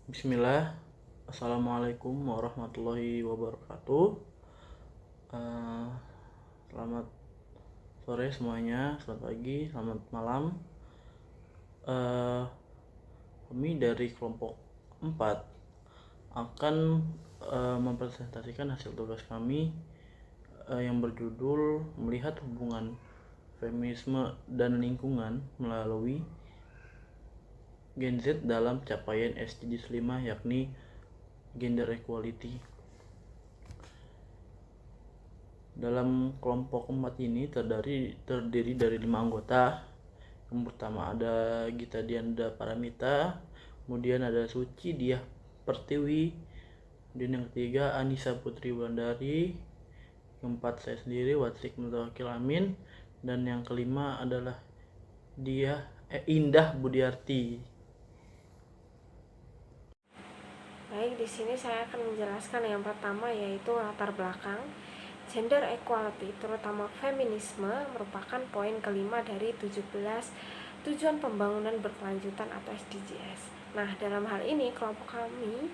Bismillah. Assalamualaikum warahmatullahi wabarakatuh. Eh, Selamat sore semuanya, selamat pagi, selamat malam. Eh, Kami dari kelompok 4 akan mempresentasikan hasil tugas kami yang berjudul melihat hubungan feminisme dan lingkungan melalui Gen Z dalam capaian SDGs 5, yakni gender equality. Dalam kelompok 4 ini terdiri dari 5 anggota. Yang pertama ada Gita Dianda Paramita, kemudian ada Suci Diah Pertiwi, kemudian yang ketiga Anissa Putri Wulandari, keempat saya sendiri Watsik Mutawakil Amin, dan yang kelima adalah Indah Budiarti. Baik, di sini saya akan menjelaskan yang pertama, yaitu latar belakang. Gender equality, terutama feminisme, merupakan poin kelima dari 17 tujuan pembangunan berkelanjutan atau SDGs. Nah, dalam hal ini kelompok kami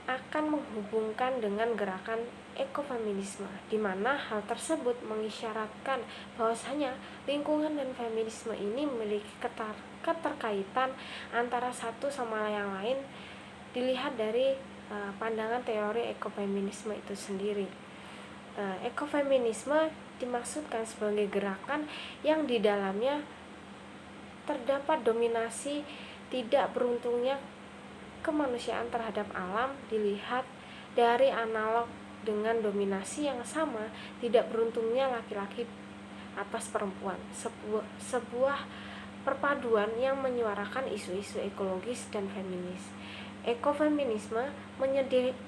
akan menghubungkan dengan gerakan ekofeminisme, di mana hal tersebut mengisyaratkan bahwasanya lingkungan dan feminisme ini memiliki keterkaitan antara satu sama yang lain dilihat dari pandangan teori ekofeminisme itu sendiri. Ekofeminisme dimaksudkan sebagai gerakan yang di dalamnya terdapat dominasi tidak beruntungnya kemanusiaan terhadap alam dilihat dari analog dengan dominasi yang sama tidak beruntungnya laki-laki atas perempuan, sebuah perpaduan yang menyuarakan isu-isu ekologis dan feminis. Ekofeminisme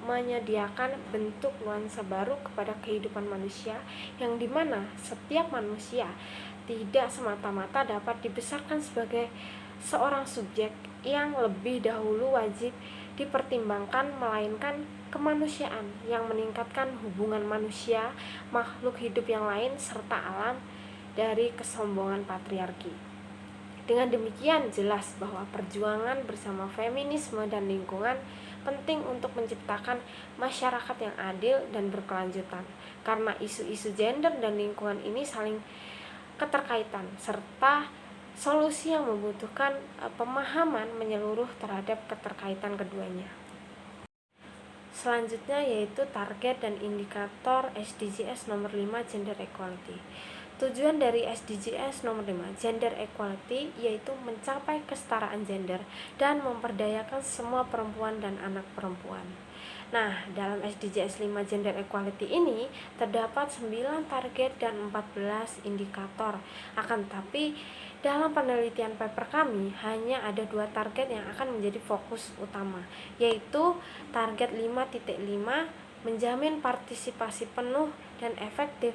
menyediakan bentuk nuansa baru kepada kehidupan manusia, yang dimana setiap manusia tidak semata-mata dapat dibesarkan sebagai seorang subjek yang lebih dahulu wajib dipertimbangkan, melainkan kemanusiaan yang meningkatkan hubungan manusia, makhluk hidup yang lain, serta alam dari kesombongan patriarki. Dengan demikian, jelas bahwa perjuangan bersama feminisme dan lingkungan penting untuk menciptakan masyarakat yang adil dan berkelanjutan, karena isu-isu gender dan lingkungan ini saling keterkaitan, serta solusi yang membutuhkan pemahaman menyeluruh terhadap keterkaitan keduanya. Selanjutnya yaitu target dan indikator SDGs nomor 5, gender equality. Tujuan dari SDGs nomor 5, gender equality, yaitu mencapai kesetaraan gender dan memperdayakan semua perempuan dan anak perempuan. Nah, dalam SDGs 5 gender equality ini terdapat 9 target dan 14 indikator. Akan tetapi dalam penelitian paper kami hanya ada 2 target yang akan menjadi fokus utama, yaitu target 5.5 menjamin partisipasi penuh dan efektif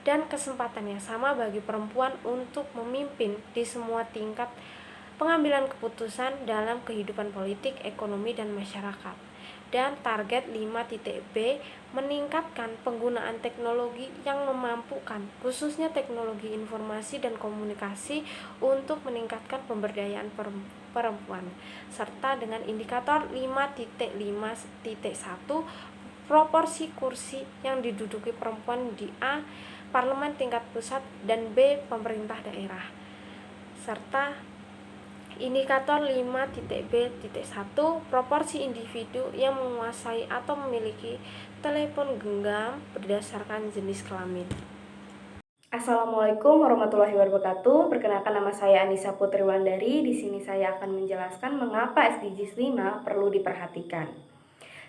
dan kesempatan yang sama bagi perempuan untuk memimpin di semua tingkat pengambilan keputusan dalam kehidupan politik, ekonomi, dan masyarakat. Dan target 5.B meningkatkan penggunaan teknologi yang memampukan, khususnya teknologi informasi dan komunikasi, untuk meningkatkan pemberdayaan perempuan, serta dengan indikator 5.5.1 proporsi kursi yang diduduki perempuan di A. Parlemen tingkat pusat dan B. Pemerintah daerah, serta indikator 5.B.1 proporsi individu yang menguasai atau memiliki telepon genggam berdasarkan jenis kelamin. Assalamualaikum warahmatullahi wabarakatuh. Perkenalkan, nama saya Anissa Putri Wulandari. Di sini saya akan menjelaskan mengapa SDGs 5 perlu diperhatikan.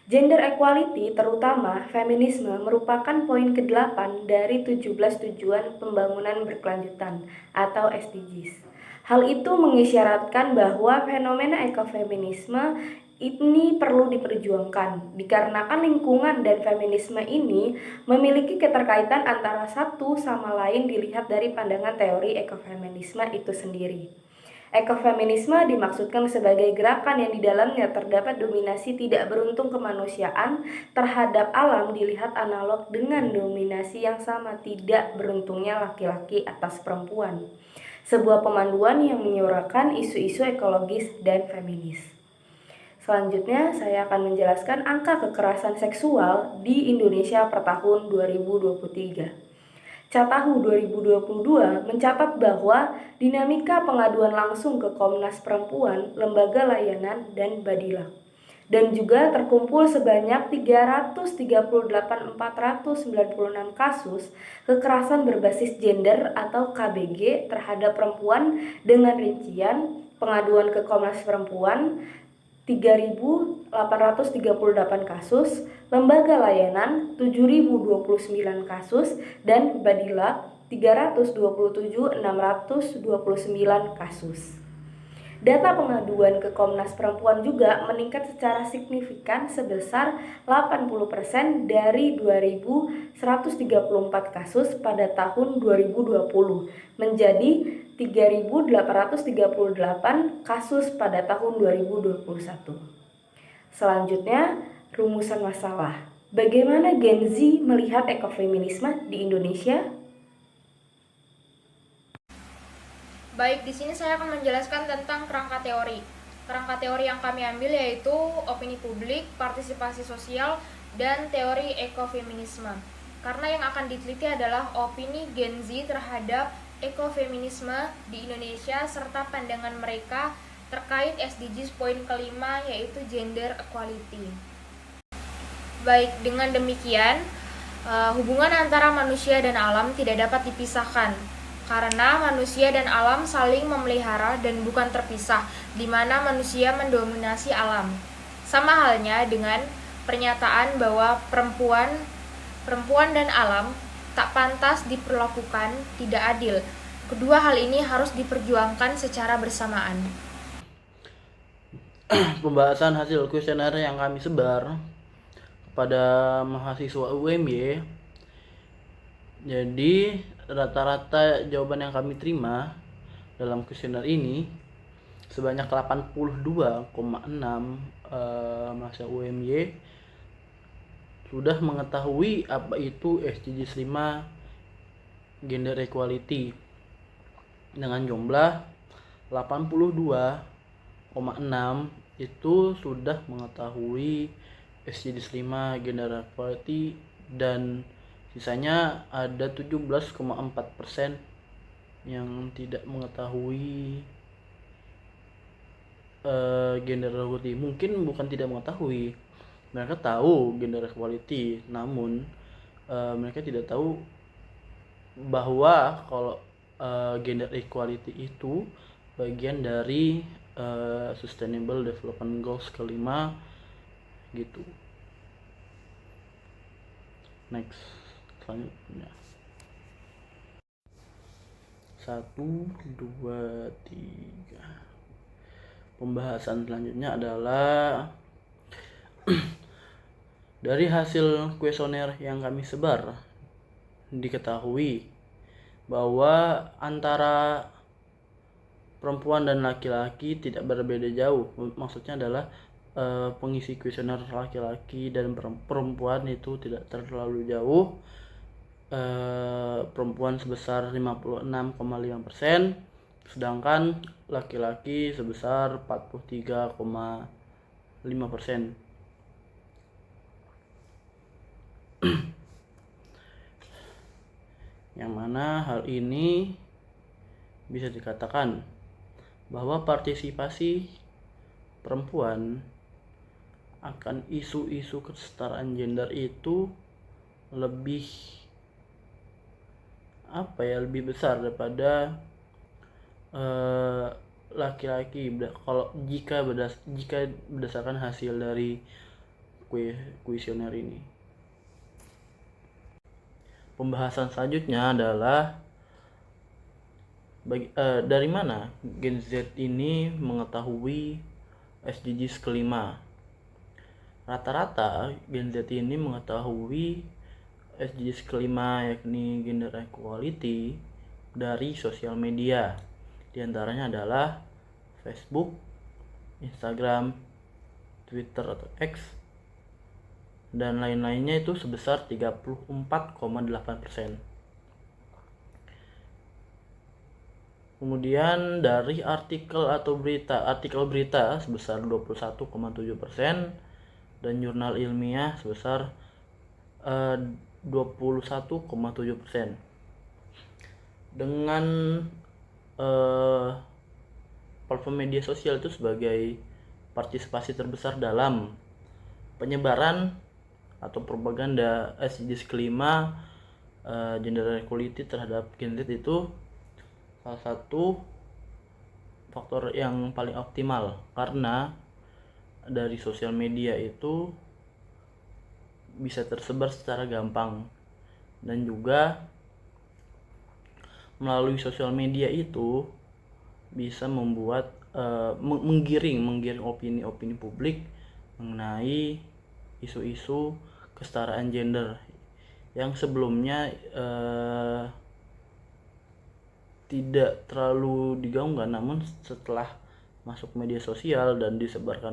Gender equality, terutama feminisme, merupakan poin ke-8 dari 17 tujuan pembangunan berkelanjutan atau SDGs. Hal itu mengisyaratkan bahwa fenomena ekofeminisme ini perlu diperjuangkan dikarenakan lingkungan dan feminisme ini memiliki keterkaitan antara satu sama lain dilihat dari pandangan teori ekofeminisme itu sendiri. Ekofeminisme dimaksudkan sebagai gerakan yang di dalamnya terdapat dominasi tidak beruntung kemanusiaan terhadap alam dilihat analog dengan dominasi yang sama tidak beruntungnya laki-laki atas perempuan. Sebuah pemanduan yang menyuarakan isu-isu ekologis dan feminis. Selanjutnya, saya akan menjelaskan angka kekerasan seksual di Indonesia per tahun 2023. Catahu 2022 mencatat bahwa dinamika pengaduan langsung ke Komnas Perempuan, Lembaga Layanan, dan Badilak, dan juga terkumpul sebanyak 338.496 kasus kekerasan berbasis gender atau KBG terhadap perempuan dengan rincian pengaduan ke Komnas Perempuan 3.838 kasus, lembaga layanan 7.029 kasus, dan Badilak 327.629 kasus. Data pengaduan ke Komnas Perempuan juga meningkat secara signifikan sebesar 80% dari 2.134 kasus pada tahun 2020 menjadi 3.838 kasus pada tahun 2021. Selanjutnya, rumusan masalah. Bagaimana Gen Z melihat ekofeminisme di Indonesia? Baik, di sini saya akan menjelaskan tentang kerangka teori. Kerangka teori yang kami ambil yaitu opini publik, partisipasi sosial, dan teori ekofeminisme. Karena yang akan diteliti adalah opini Gen Z terhadap ekofeminisme di Indonesia serta pandangan mereka terkait SDGs poin kelima yaitu gender equality. Baik, dengan demikian hubungan antara manusia dan alam tidak dapat dipisahkan karena manusia dan alam saling memelihara dan bukan terpisah, di mana manusia mendominasi alam. Sama halnya dengan pernyataan bahwa perempuan dan alam tak pantas diperlakukan tidak adil. Kedua hal ini harus diperjuangkan secara bersamaan. Pembahasan hasil kuesioner yang kami sebar kepada mahasiswa UMY. Jadi rata-rata jawaban yang kami terima dalam kuesioner ini sebanyak 82,6 mahasiswa UMY sudah mengetahui apa itu SDGs 5 gender equality dengan jumlah 82,6 itu sudah mengetahui SDGs 5 gender equality dan sisanya ada 17,4% yang tidak mengetahui gender equality. Mungkin bukan tidak mengetahui, mereka tahu gender equality, namun mereka tidak tahu bahwa kalau gender equality itu bagian dari Sustainable Development Goals kelima gitu. Next, selanjutnya 1, 2, 3. Pembahasan selanjutnya adalah dari hasil kuesioner yang kami sebar diketahui bahwa antara perempuan dan laki-laki tidak berbeda jauh. Maksudnya adalah pengisi kuesioner laki-laki dan perempuan itu tidak terlalu jauh. Perempuan sebesar 56,5%, sedangkan laki-laki sebesar 43,5%. Yang mana hal ini bisa dikatakan bahwa partisipasi perempuan akan isu-isu kesetaraan gender itu lebih lebih besar daripada laki-laki kalau jika berdasarkan hasil dari kuesioner ini. Pembahasan selanjutnya adalah dari mana Gen Z ini mengetahui SDGs kelima. Rata-rata Gen Z ini mengetahui SDGs kelima yakni gender equality dari sosial media. Di antaranya adalah Facebook, Instagram, Twitter atau X, dan lain-lainnya itu sebesar 34,8%. Kemudian dari artikel berita sebesar 21,7% dan jurnal ilmiah sebesar 21,7%. Dengan platform media sosial itu sebagai partisipasi terbesar dalam penyebaran atau propaganda SDGs kelima, gender equality terhadap Gen Z itu salah satu faktor yang paling optimal, karena dari sosial media itu bisa tersebar secara gampang, dan juga melalui sosial media itu bisa membuat menggiring opini publik mengenai isu-isu kesetaraan gender yang sebelumnya tidak terlalu digaungkan, namun setelah masuk media sosial dan disebarkan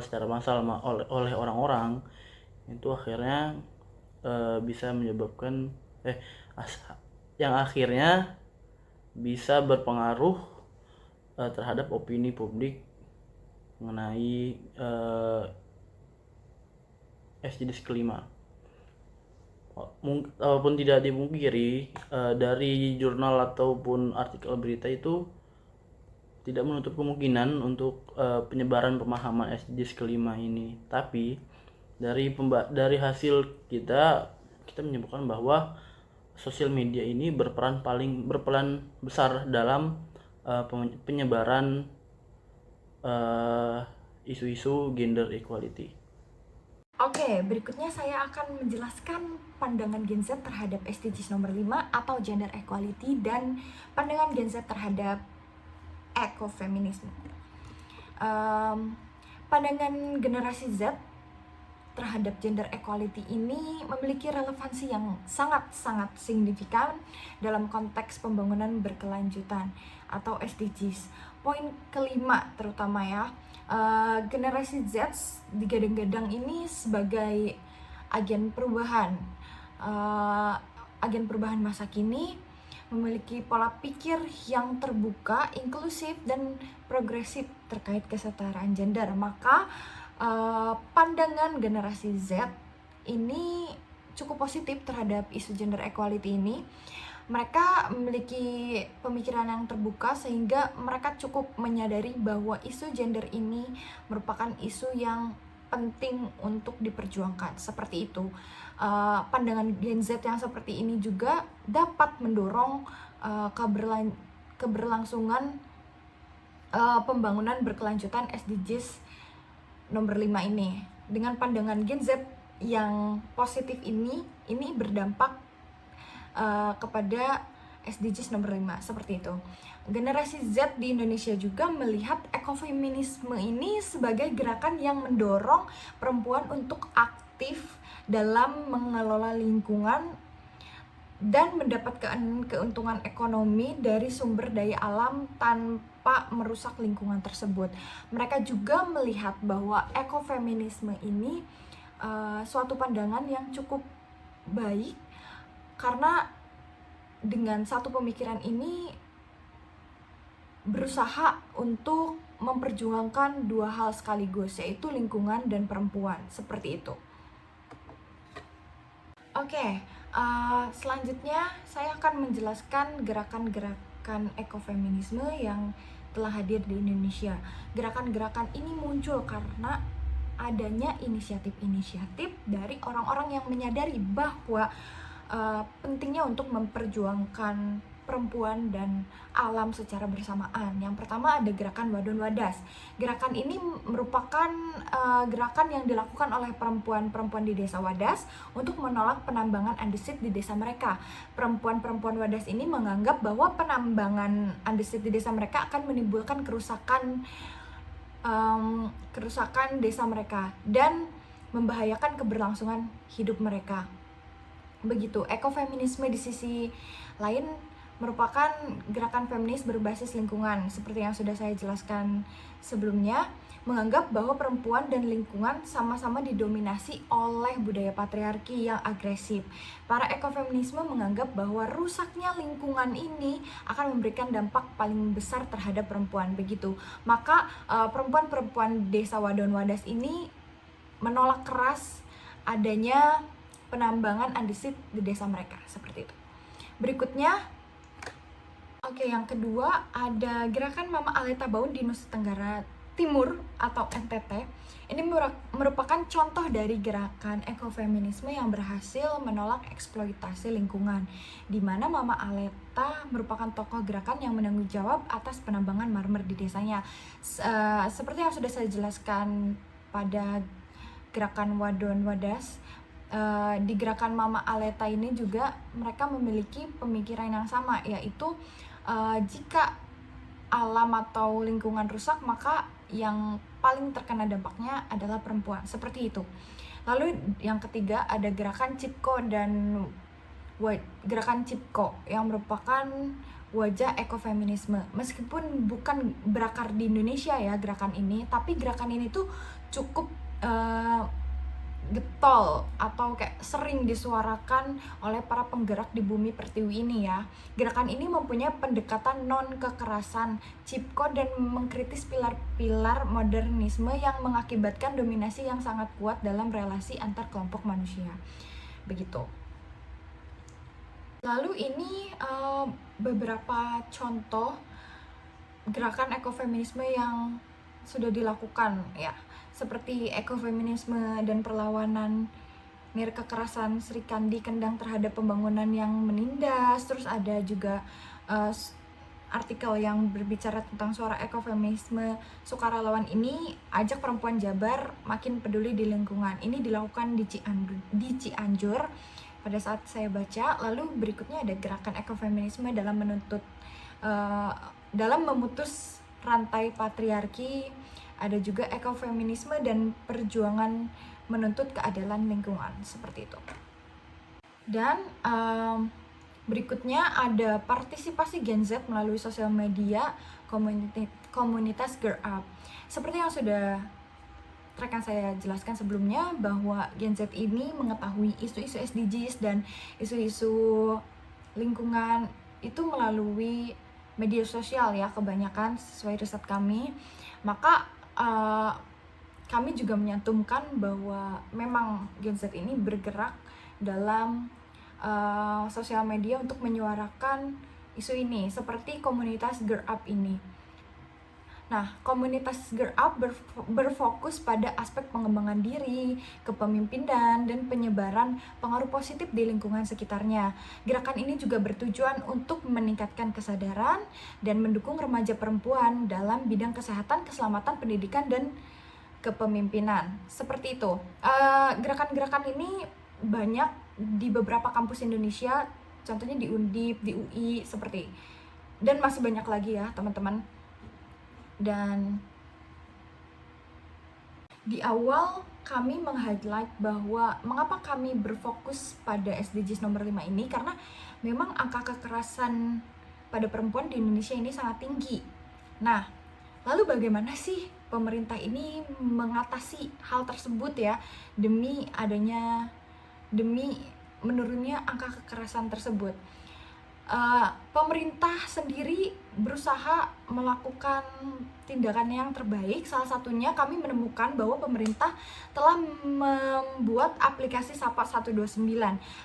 secara massal oleh orang-orang, itu akhirnya bisa menyebabkan yang akhirnya bisa berpengaruh terhadap opini publik mengenai SDGs kelima. Walaupun tidak dipungkiri, dari jurnal ataupun artikel berita itu tidak menutup kemungkinan untuk penyebaran pemahaman SDGs kelima ini. Tapi dari hasil kita menyebutkan bahwa sosial media ini berperan besar dalam penyebaran isu-isu gender equality. Oke, berikutnya saya akan menjelaskan pandangan Gen Z terhadap SDGs nomor 5 atau gender equality dan pandangan Gen Z terhadap ekofeminisme. Pandangan generasi Z terhadap gender equality ini memiliki relevansi yang sangat-sangat signifikan dalam konteks pembangunan berkelanjutan atau SDGs. Poin kelima terutama ya, generasi Z digadang-gadang ini sebagai agen perubahan masa kini, memiliki pola pikir yang terbuka, inklusif, dan progresif terkait kesetaraan gender. Maka pandangan generasi Z ini cukup positif terhadap isu gender equality ini. Mereka memiliki pemikiran yang terbuka sehingga mereka cukup menyadari bahwa isu gender ini merupakan isu yang penting untuk diperjuangkan. Seperti itu. Pandangan Gen Z yang seperti ini juga dapat mendorong keberlangsungan pembangunan berkelanjutan SDGs nomor 5 ini. Dengan pandangan Gen Z yang positif ini berdampak kepada SDGs nomor 5, seperti itu. Generasi Z di Indonesia juga melihat ekofeminisme ini sebagai gerakan yang mendorong perempuan untuk aktif dalam mengelola lingkungan dan mendapatkan keuntungan ekonomi dari sumber daya alam tanpa merusak lingkungan tersebut. Mereka juga melihat bahwa ekofeminisme ini suatu pandangan yang cukup baik, karena dengan satu pemikiran ini berusaha untuk memperjuangkan dua hal sekaligus, yaitu lingkungan dan perempuan, seperti itu. Oke, selanjutnya saya akan menjelaskan gerakan-gerakan ekofeminisme yang telah hadir di Indonesia. Gerakan-gerakan ini muncul karena adanya inisiatif-inisiatif dari orang-orang yang menyadari bahwa pentingnya untuk memperjuangkan perempuan dan alam secara bersamaan. Yang pertama ada gerakan Wadon Wadas. Gerakan ini merupakan gerakan yang dilakukan oleh perempuan-perempuan di desa Wadas untuk menolak penambangan andesit di desa mereka. Perempuan-perempuan Wadas ini menganggap bahwa penambangan andesit di desa mereka akan menimbulkan kerusakan desa mereka dan membahayakan keberlangsungan hidup mereka. Begitu. Ekofeminisme di sisi lain merupakan gerakan feminis berbasis lingkungan. Seperti yang sudah saya jelaskan sebelumnya, menganggap bahwa perempuan dan lingkungan sama-sama didominasi oleh budaya patriarki yang agresif. Para ekofeminisme menganggap bahwa rusaknya lingkungan ini akan memberikan dampak paling besar terhadap perempuan. Begitu. Maka perempuan-perempuan desa Wadon Wadas ini menolak keras adanya penambangan andesit di desa mereka, seperti itu. Berikutnya, yang kedua ada gerakan Mama Aleta Baun di Nusa Tenggara Timur atau NTT. Ini merupakan contoh dari gerakan ekofeminisme yang berhasil menolak eksploitasi lingkungan, di mana Mama Aleta merupakan tokoh gerakan yang menanggung jawab atas penambangan marmer di desanya. Seperti yang sudah saya jelaskan pada gerakan Wadon Wadas, di gerakan Mama Aleta ini juga mereka memiliki pemikiran yang sama, yaitu jika alam atau lingkungan rusak, maka yang paling terkena dampaknya adalah perempuan, seperti itu. Lalu yang ketiga ada gerakan Cipko dan gerakan Cipko yang merupakan wajah ekofeminisme. Meskipun bukan berakar di Indonesia ya gerakan ini, tapi gerakan ini tuh cukup getol atau kayak sering disuarakan oleh para penggerak di bumi pertiwi ini ya. Gerakan ini mempunyai pendekatan non-kekerasan, Cipko, dan mengkritis pilar-pilar modernisme yang mengakibatkan dominasi yang sangat kuat dalam relasi antar kelompok manusia. Begitu. Lalu ini beberapa contoh gerakan ekofeminisme yang sudah dilakukan ya, seperti ekofeminisme dan perlawanan kekerasan Sri Kandi Kendang terhadap pembangunan yang menindas. Terus ada juga artikel yang berbicara tentang suara ekofeminisme sukarelawan ini ajak perempuan Jabar makin peduli di lingkungan. Ini dilakukan di Cianjur pada saat saya baca. Lalu berikutnya ada gerakan ekofeminisme dalam memutus rantai patriarki. Ada juga ekofeminisme dan perjuangan menuntut keadilan lingkungan, seperti itu. Dan berikutnya ada partisipasi Gen Z melalui sosial media, komunitas Girl Up. Seperti yang sudah rekan saya jelaskan sebelumnya, bahwa Gen Z ini mengetahui isu-isu SDGs dan isu-isu lingkungan itu melalui media sosial ya, kebanyakan sesuai riset kami. Maka kami juga menyantumkan bahwa memang Gen Z ini bergerak dalam sosial media untuk menyuarakan isu ini, seperti komunitas Girl Up ini. Nah, komunitas Girl Up berfokus pada aspek pengembangan diri, kepemimpinan, dan penyebaran pengaruh positif di lingkungan sekitarnya. Gerakan ini juga bertujuan untuk meningkatkan kesadaran dan mendukung remaja perempuan dalam bidang kesehatan, keselamatan, pendidikan, dan kepemimpinan. Seperti itu. Gerakan-gerakan ini banyak di beberapa kampus Indonesia, contohnya di Undip, di UI, seperti. Dan masih banyak lagi ya, teman-teman. Dan di awal kami meng-highlight bahwa mengapa kami berfokus pada SDGs nomor 5 ini, karena memang angka kekerasan pada perempuan di Indonesia ini sangat tinggi. Nah, lalu bagaimana sih pemerintah ini mengatasi hal tersebut ya, demi menurunnya angka kekerasan tersebut? Pemerintah sendiri berusaha melakukan tindakan yang terbaik. Salah satunya kami menemukan bahwa pemerintah telah membuat aplikasi Sapa 129.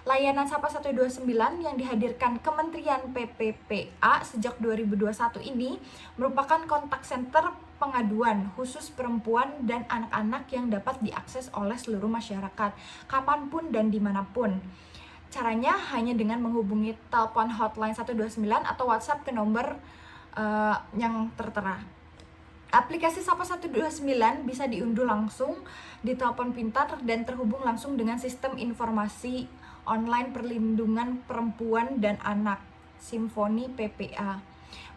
Layanan Sapa 129 yang dihadirkan Kementerian PPPA sejak 2021 ini merupakan kontak center pengaduan khusus perempuan dan anak-anak yang dapat diakses oleh seluruh masyarakat kapanpun dan dimanapun. Caranya hanya dengan menghubungi telepon hotline 129 atau WhatsApp ke nomor yang tertera. Aplikasi Sapa 129 bisa diunduh langsung di telepon pintar dan terhubung langsung dengan sistem informasi online perlindungan perempuan dan anak Simfoni PPA.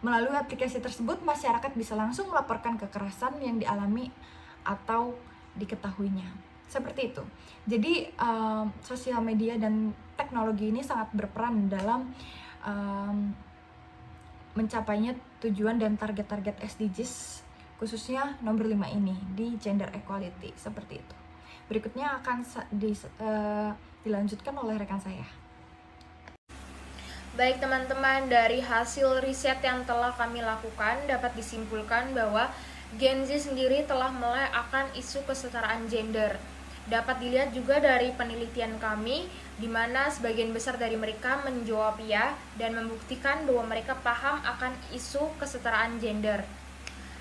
Melalui aplikasi tersebut, masyarakat bisa langsung melaporkan kekerasan yang dialami atau diketahuinya. Seperti itu. Jadi sosial media dan teknologi ini sangat berperan dalam mencapainya tujuan dan target-target SDGs, khususnya nomor 5 ini di gender equality seperti itu. Berikutnya akan dilanjutkan oleh rekan saya. Baik teman-teman, dari hasil riset yang telah kami lakukan dapat disimpulkan bahwa Gen Z sendiri telah melek akan isu kesetaraan gender. Dapat dilihat juga dari penelitian kami, di mana sebagian besar dari mereka menjawab ya dan membuktikan bahwa mereka paham akan isu kesetaraan gender.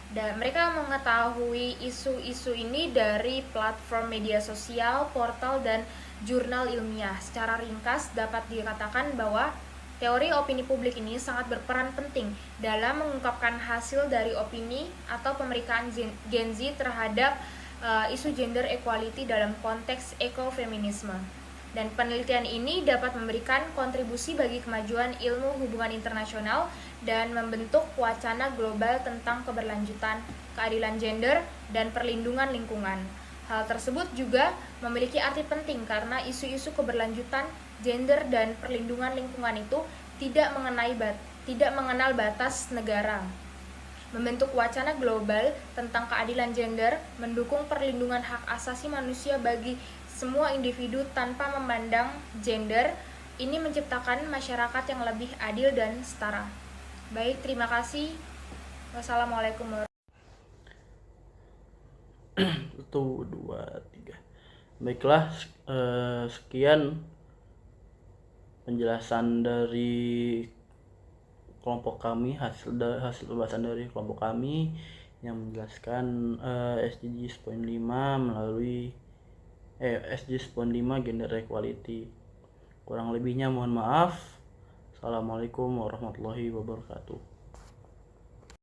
Dan mereka mengetahui isu-isu ini dari platform media sosial, portal, dan jurnal ilmiah. Secara ringkas dapat dikatakan bahwa teori opini publik ini sangat berperan penting dalam mengungkapkan hasil dari opini atau pemeriksaan Gen Z terhadap isu gender equality dalam konteks ekofeminisme. Dan penelitian ini dapat memberikan kontribusi bagi kemajuan ilmu hubungan internasional dan membentuk wacana global tentang keberlanjutan, keadilan gender, dan perlindungan lingkungan. Hal tersebut juga memiliki arti penting karena isu-isu keberlanjutan, gender, dan perlindungan lingkungan itu tidak mengenal batas negara. Membentuk wacana global tentang keadilan gender, mendukung perlindungan hak asasi manusia bagi semua individu tanpa memandang gender, ini menciptakan masyarakat yang lebih adil dan setara. Baik, terima kasih. Wassalamualaikum warahmatullahi 1, 2, 3. Baiklah, sekian penjelasan dari kelompok kami, hasil pembahasan dari kelompok kami yang menjelaskan SDGs poin 5 melalui SDGs poin 5 gender equality. Kurang lebihnya mohon maaf. Assalamualaikum warahmatullahi wabarakatuh.